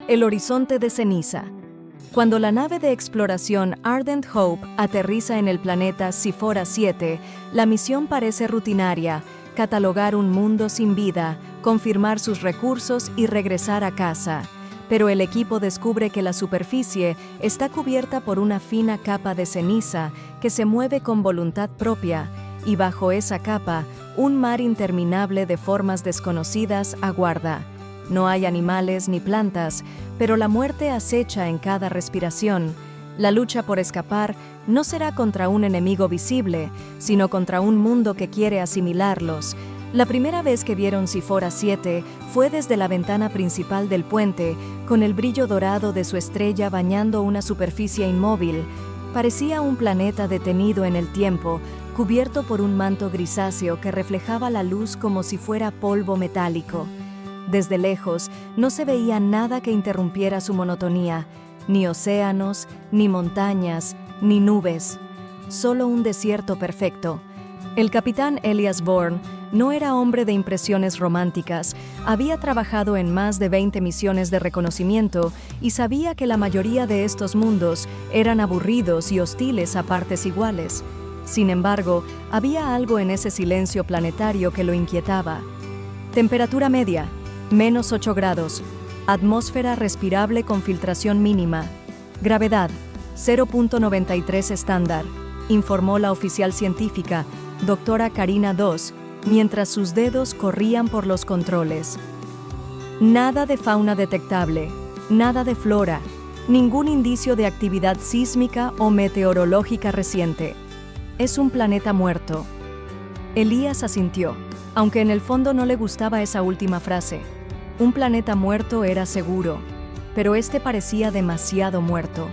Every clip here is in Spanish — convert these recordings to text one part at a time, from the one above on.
El horizonte de ceniza. Cuando la nave de exploración Ardent Hope aterriza en el planeta Sephora 7, la misión parece rutinaria: catalogar un mundo sin vida, confirmar sus recursos y regresar a casa. Pero el equipo descubre que la superficie está cubierta por una fina capa de ceniza que se mueve con voluntad propia, y bajo esa capa, un mar interminable de formas desconocidas aguarda. No hay animales ni plantas, pero la muerte acecha en cada respiración. La lucha por escapar no será contra un enemigo visible, sino contra un mundo que quiere asimilarlos. La primera vez que vieron Sephora 7 fue desde la ventana principal del puente, con el brillo dorado de su estrella bañando una superficie inmóvil. Parecía un planeta detenido en el tiempo, cubierto por un manto grisáceo que reflejaba la luz como si fuera polvo metálico. Desde lejos, no se veía nada que interrumpiera su monotonía, ni océanos, ni montañas, ni nubes. Solo un desierto perfecto. El capitán Elias Bourne no era hombre de impresiones románticas, había trabajado en más de 20 misiones de reconocimiento y sabía que la mayoría de estos mundos eran aburridos y hostiles a partes iguales. Sin embargo, había algo en ese silencio planetario que lo inquietaba. Temperatura media, -8 grados. Atmósfera respirable con filtración mínima. Gravedad, 0.93 estándar, informó la oficial científica, doctora Karina II, mientras sus dedos corrían por los controles. Nada de fauna detectable, nada de flora, ningún indicio de actividad sísmica o meteorológica reciente. Es un planeta muerto. Elías asintió, aunque en el fondo no le gustaba esa última frase. Un planeta muerto era seguro, pero este parecía demasiado muerto.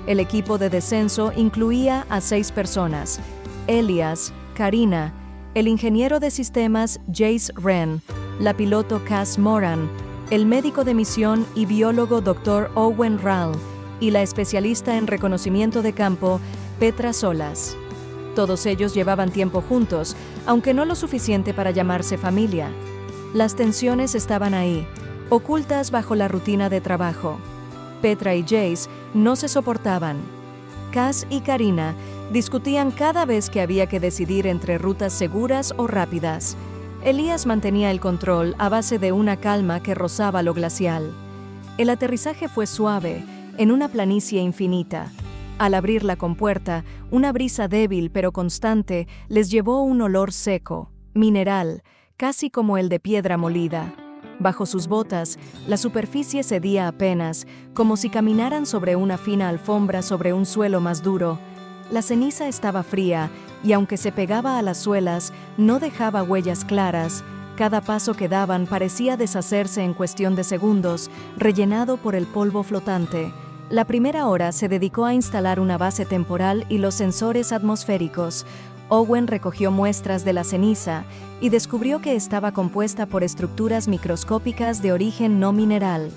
El equipo de descenso incluía a 6 personas: Elias, Karina, el ingeniero de sistemas Jace Wren, la piloto Cass Moran, el médico de misión y biólogo Dr. Owen Rall y la especialista en reconocimiento de campo Petra Solas. Todos ellos llevaban tiempo juntos, aunque no lo suficiente para llamarse familia. Las tensiones estaban ahí, ocultas bajo la rutina de trabajo. Petra y Jace no se soportaban. Cass y Karina discutían cada vez que había que decidir entre rutas seguras o rápidas. Elías mantenía el control a base de una calma que rozaba lo glacial. El aterrizaje fue suave, en una planicie infinita. Al abrir la compuerta, una brisa débil pero constante les llevó un olor seco, mineral, casi como el de piedra molida. Bajo sus botas, la superficie cedía apenas, como si caminaran sobre una fina alfombra sobre un suelo más duro. La ceniza estaba fría, y aunque se pegaba a las suelas, no dejaba huellas claras. Cada paso que daban parecía deshacerse en cuestión de segundos, rellenado por el polvo flotante. La primera hora se dedicó a instalar una base temporal y los sensores atmosféricos. Owen recogió muestras de la ceniza y descubrió que estaba compuesta por estructuras microscópicas de origen no mineral.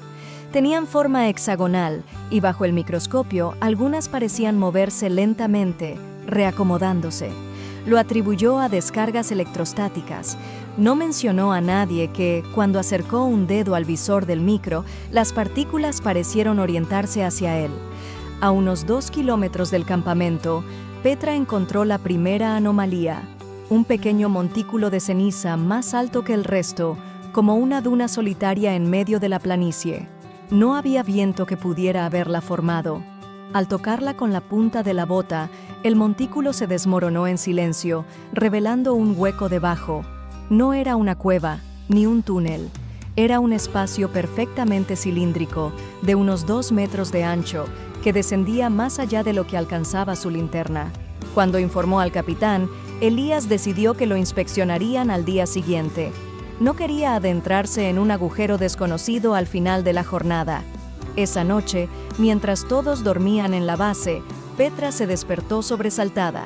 Tenían forma hexagonal y bajo el microscopio algunas parecían moverse lentamente, reacomodándose. Lo atribuyó a descargas electrostáticas. No mencionó a nadie que, cuando acercó un dedo al visor del micro, las partículas parecieron orientarse hacia él. A unos 2 kilómetros del campamento, Petra encontró la primera anomalía, un pequeño montículo de ceniza más alto que el resto, como una duna solitaria en medio de la planicie. No había viento que pudiera haberla formado. Al tocarla con la punta de la bota, el montículo se desmoronó en silencio, revelando un hueco debajo. No era una cueva, ni un túnel. Era un espacio perfectamente cilíndrico, de unos 2 metros de ancho, que descendía más allá de lo que alcanzaba su linterna. Cuando informó al capitán, Elías decidió que lo inspeccionarían al día siguiente. No quería adentrarse en un agujero desconocido al final de la jornada. Esa noche, mientras todos dormían en la base, Petra se despertó sobresaltada.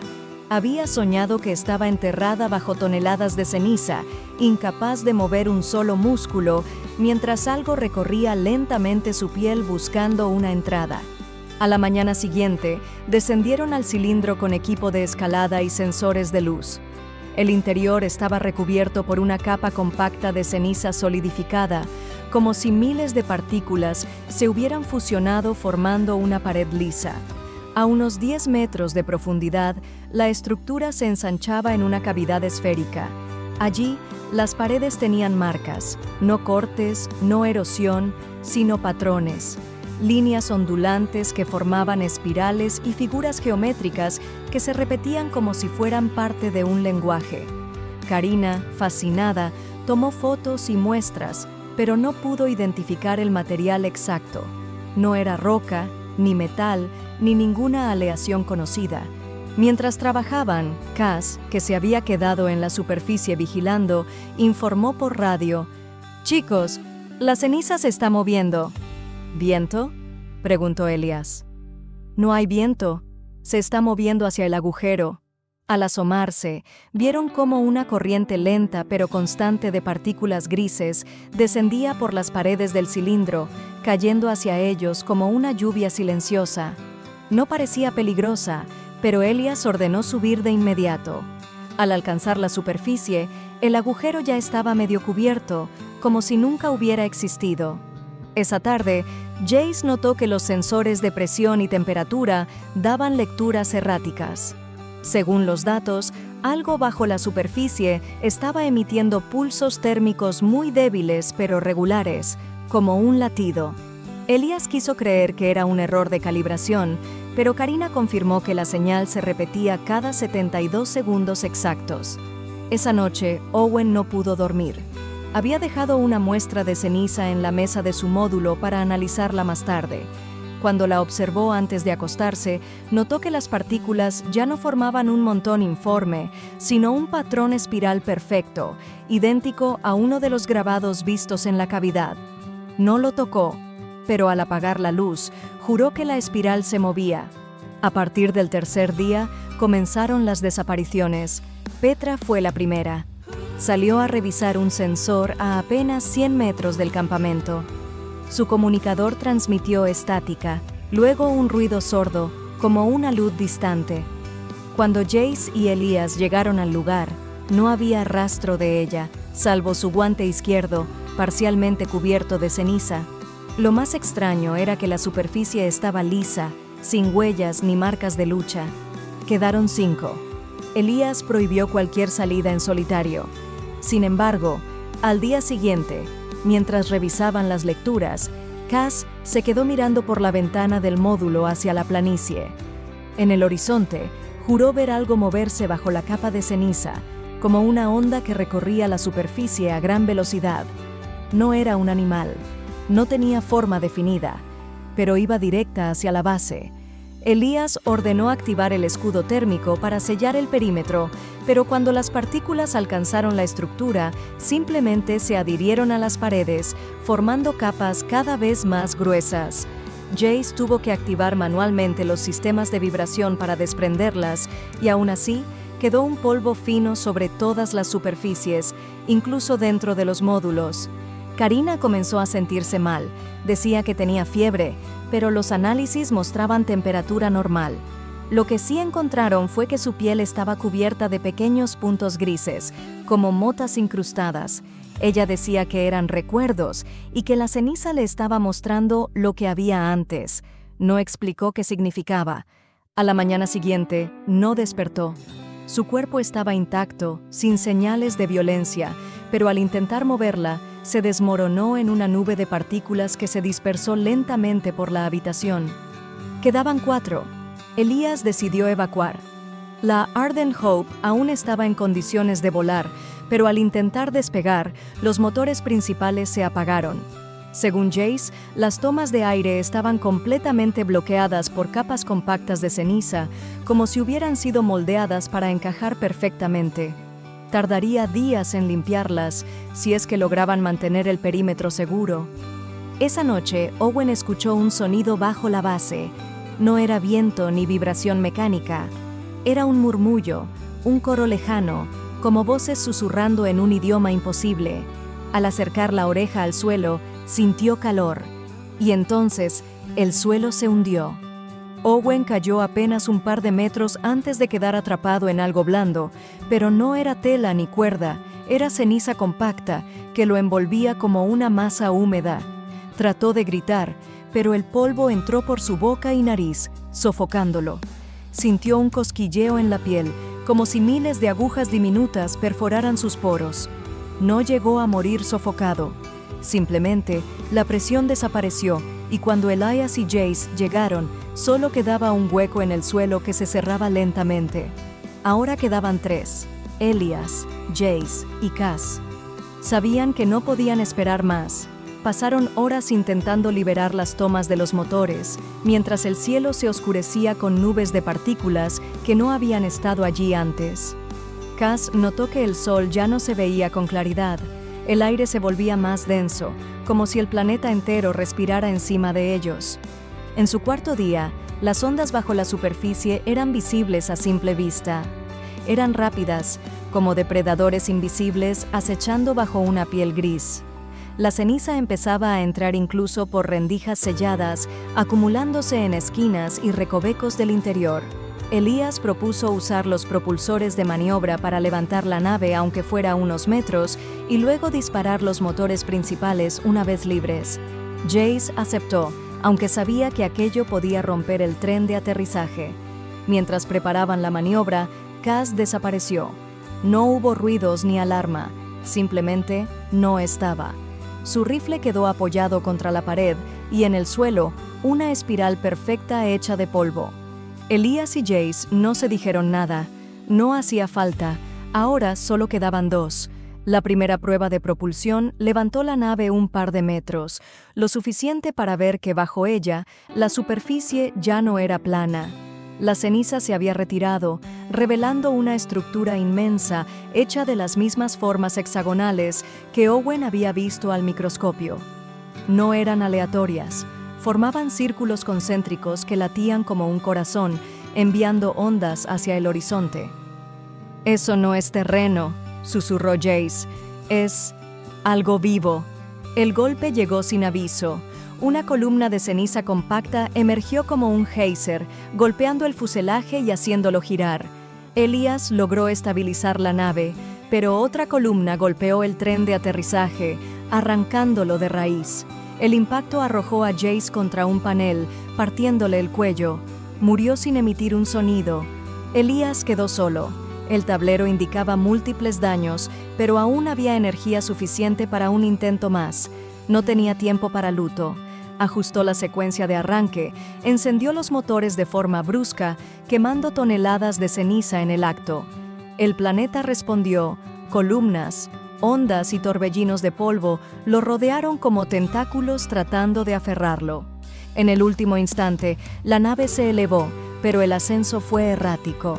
Había soñado que estaba enterrada bajo toneladas de ceniza, incapaz de mover un solo músculo, mientras algo recorría lentamente su piel buscando una entrada. A la mañana siguiente, descendieron al cilindro con equipo de escalada y sensores de luz. El interior estaba recubierto por una capa compacta de ceniza solidificada, como si miles de partículas se hubieran fusionado formando una pared lisa. A unos 10 metros de profundidad, la estructura se ensanchaba en una cavidad esférica. Allí, las paredes tenían marcas, no cortes, no erosión, sino patrones, líneas ondulantes que formaban espirales y figuras geométricas que se repetían como si fueran parte de un lenguaje. Karina, fascinada, tomó fotos y muestras, pero no pudo identificar el material exacto. No era roca, ni metal, ni ninguna aleación conocida. Mientras trabajaban, Cass, que se había quedado en la superficie vigilando, informó por radio: «Chicos, la ceniza se está moviendo». «¿Viento?», preguntó Elias. «No hay viento. Se está moviendo hacia el agujero». Al asomarse, vieron cómo una corriente lenta pero constante de partículas grises descendía por las paredes del cilindro, cayendo hacia ellos como una lluvia silenciosa. No parecía peligrosa, pero Elias ordenó subir de inmediato. Al alcanzar la superficie, el agujero ya estaba medio cubierto, como si nunca hubiera existido. Esa tarde, Jace notó que los sensores de presión y temperatura daban lecturas erráticas. Según los datos, algo bajo la superficie estaba emitiendo pulsos térmicos muy débiles pero regulares, como un latido. Elias quiso creer que era un error de calibración, pero Karina confirmó que la señal se repetía cada 72 segundos exactos. Esa noche, Owen no pudo dormir. Había dejado una muestra de ceniza en la mesa de su módulo para analizarla más tarde. Cuando la observó antes de acostarse, notó que las partículas ya no formaban un montón informe, sino un patrón espiral perfecto, idéntico a uno de los grabados vistos en la cavidad. No lo tocó, pero al apagar la luz, juró que la espiral se movía. A partir del tercer día, comenzaron las desapariciones. Petra fue la primera. Salió a revisar un sensor a apenas 100 metros del campamento. Su comunicador transmitió estática, luego un ruido sordo, como una luz distante. Cuando Jace y Elias llegaron al lugar, no había rastro de ella, salvo su guante izquierdo, parcialmente cubierto de ceniza. Lo más extraño era que la superficie estaba lisa, sin huellas ni marcas de lucha. Quedaron 5. Elias prohibió cualquier salida en solitario. Sin embargo, al día siguiente, mientras revisaban las lecturas, Cass se quedó mirando por la ventana del módulo hacia la planicie. En el horizonte, juró ver algo moverse bajo la capa de ceniza, como una onda que recorría la superficie a gran velocidad. No era un animal, no tenía forma definida, pero iba directa hacia la base. Elias ordenó activar el escudo térmico para sellar el perímetro, pero cuando las partículas alcanzaron la estructura, simplemente se adhirieron a las paredes, formando capas cada vez más gruesas. Jace tuvo que activar manualmente los sistemas de vibración para desprenderlas, y aún así, quedó un polvo fino sobre todas las superficies, incluso dentro de los módulos. Karina comenzó a sentirse mal, decía que tenía fiebre, pero los análisis mostraban temperatura normal. Lo que sí encontraron fue que su piel estaba cubierta de pequeños puntos grises, como motas incrustadas. Ella decía que eran recuerdos y que la ceniza le estaba mostrando lo que había antes. No explicó qué significaba. A la mañana siguiente, no despertó. Su cuerpo estaba intacto, sin señales de violencia, pero al intentar moverla, se desmoronó en una nube de partículas que se dispersó lentamente por la habitación. Quedaban 4. Elias decidió evacuar. La Ardent Hope aún estaba en condiciones de volar, pero al intentar despegar, los motores principales se apagaron. Según Jace, las tomas de aire estaban completamente bloqueadas por capas compactas de ceniza, como si hubieran sido moldeadas para encajar perfectamente. Tardaría días en limpiarlas, si es que lograban mantener el perímetro seguro. Esa noche, Owen escuchó un sonido bajo la base. No era viento ni vibración mecánica. Era un murmullo, un coro lejano, como voces susurrando en un idioma imposible. Al acercar la oreja al suelo, sintió calor. Y entonces, el suelo se hundió. Owen cayó apenas un par de metros antes de quedar atrapado en algo blando, pero no era tela ni cuerda, Era ceniza compacta que lo envolvía como una masa húmeda. Trató de gritar, pero el polvo entró por su boca y nariz, sofocándolo. Sintió un cosquilleo en la piel, como si miles de agujas diminutas perforaran sus poros. No llegó a morir sofocado. Simplemente, la presión desapareció y cuando Elias y Jace llegaron, solo quedaba un hueco en el suelo que se cerraba lentamente. Ahora quedaban 3, Elias, Jace y Cass. Sabían que no podían esperar más. Pasaron horas intentando liberar las tomas de los motores, mientras el cielo se oscurecía con nubes de partículas que no habían estado allí antes. Cass notó que el sol ya no se veía con claridad. El aire se volvía más denso, como si el planeta entero respirara encima de ellos. En su cuarto día, las ondas bajo la superficie eran visibles a simple vista. Eran rápidas, como depredadores invisibles acechando bajo una piel gris. La ceniza empezaba a entrar incluso por rendijas selladas, acumulándose en esquinas y recovecos del interior. Elias propuso usar los propulsores de maniobra para levantar la nave aunque fuera unos metros y luego disparar los motores principales una vez libres. Jace aceptó, aunque sabía que aquello podía romper el tren de aterrizaje. Mientras preparaban la maniobra, Cass desapareció. No hubo ruidos ni alarma, simplemente no estaba. Su rifle quedó apoyado contra la pared y en el suelo, una espiral perfecta hecha de polvo. Elias y Jace no se dijeron nada. No hacía falta. Ahora solo quedaban 2. La primera prueba de propulsión levantó la nave un par de metros, lo suficiente para ver que bajo ella, la superficie ya no era plana. La ceniza se había retirado, revelando una estructura inmensa hecha de las mismas formas hexagonales que Owen había visto al microscopio. No eran aleatorias. Formaban círculos concéntricos que latían como un corazón, enviando ondas hacia el horizonte. «Eso no es terreno», susurró Jace. «Es algo vivo». El golpe llegó sin aviso. Una columna de ceniza compacta emergió como un geyser, golpeando el fuselaje y haciéndolo girar. Elias logró estabilizar la nave, pero otra columna golpeó el tren de aterrizaje, arrancándolo de raíz. El impacto arrojó a Jace contra un panel, partiéndole el cuello. Murió sin emitir un sonido. Elias quedó solo. El tablero indicaba múltiples daños, pero aún había energía suficiente para un intento más. No tenía tiempo para luto. Ajustó la secuencia de arranque, encendió los motores de forma brusca, quemando toneladas de ceniza en el acto. El planeta respondió. Columnas, ondas y torbellinos de polvo lo rodearon como tentáculos tratando de aferrarlo. En el último instante, la nave se elevó, pero el ascenso fue errático.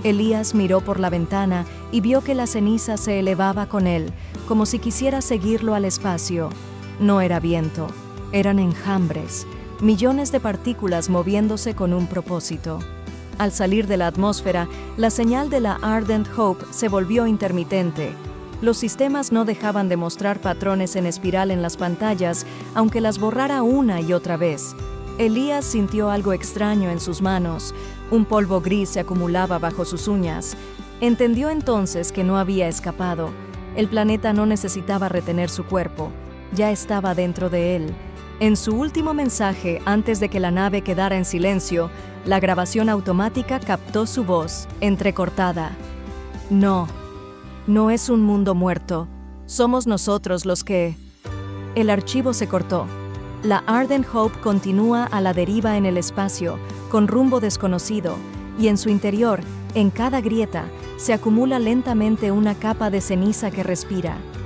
Elias miró por la ventana y vio que la ceniza se elevaba con él, como si quisiera seguirlo al espacio. No era viento, eran enjambres, millones de partículas moviéndose con un propósito. Al salir de la atmósfera, la señal de la Ardent Hope se volvió intermitente. Los sistemas no dejaban de mostrar patrones en espiral en las pantallas, aunque las borrara una y otra vez. Elias sintió algo extraño en sus manos. Un polvo gris se acumulaba bajo sus uñas. Entendió entonces que no había escapado. El planeta no necesitaba retener su cuerpo. Ya estaba dentro de él. En su último mensaje, antes de que la nave quedara en silencio, la grabación automática captó su voz, entrecortada. No. No es un mundo muerto. Somos nosotros los que... El archivo se cortó. La Ardent Hope continúa a la deriva en el espacio, con rumbo desconocido, y en su interior, en cada grieta, se acumula lentamente una capa de ceniza que respira.